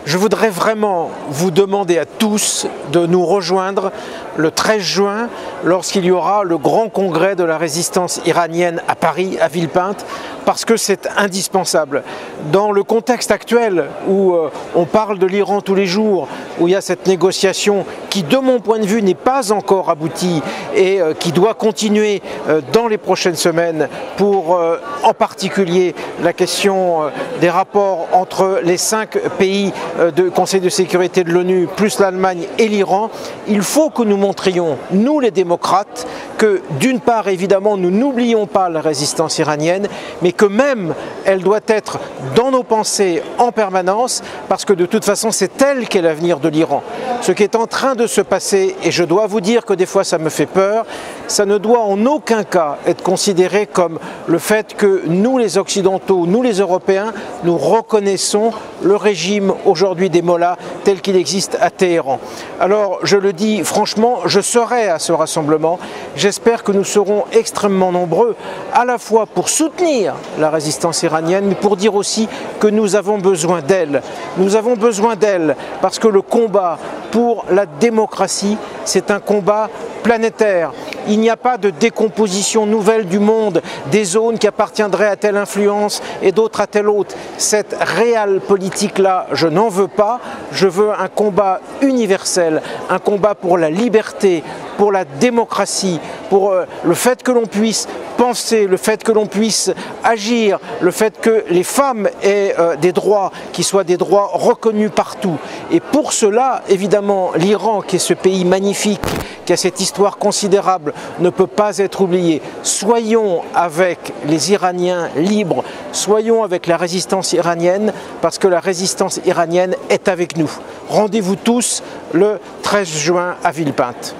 Je voudrais vraiment vous demander à tous de nous rejoindre le 13 juin lorsqu'il y aura le grand congrès de la résistance iranienne à Paris, à Villepinte, parce que c'est indispensable. Dans le contexte actuel où on parle de l'Iran tous les jours, où il y a cette négociation qui, de mon point de vue, n'est pas encore aboutie et qui doit continuer dans les prochaines semaines pour, en particulier, la question des rapports entre les 5 pays du Conseil de sécurité de l'ONU, plus l'Allemagne et l'Iran, il faut que nous montrions, nous les démocrates, que d'une part, évidemment, nous n'oublions pas la résistance iranienne, mais que même elle doit être dans nos pensées en permanence, parce que de toute façon, c'est elle qui est l'avenir de l'Iran. Ce qui est en train de se passer, et je dois vous dire que des fois ça me fait peur, ça ne doit en aucun cas être considéré comme le fait que nous les Occidentaux, nous les Européens, nous reconnaissons le régime aujourd'hui des mollahs tel qu'il existe à Téhéran. Alors je le dis franchement, je serai à ce rassemblement. J'espère que nous serons extrêmement nombreux, à la fois pour soutenir la résistance iranienne, mais pour dire aussi que nous avons besoin d'elle. Nous avons besoin d'elle parce que le combat pour la démocratie, c'est un combat planétaire. Il n'y a pas de décomposition nouvelle du monde, des zones qui appartiendraient à telle influence et d'autres à telle autre. Cette réelle politique-là, je n'en veux pas. Je veux un combat universel, un combat pour la liberté, pour la démocratie, pour le fait que l'on puisse penser, le fait que l'on puisse agir, le fait que les femmes aient des droits qui soient des droits reconnus partout. Et pour cela, évidemment, l'Iran, qui est ce pays magnifique, qui a cette histoire considérable, ne peut pas être oublié. Soyons avec les Iraniens libres, soyons avec la résistance iranienne, parce que la résistance iranienne est avec nous. Rendez-vous tous le 13 juin à Villepinte.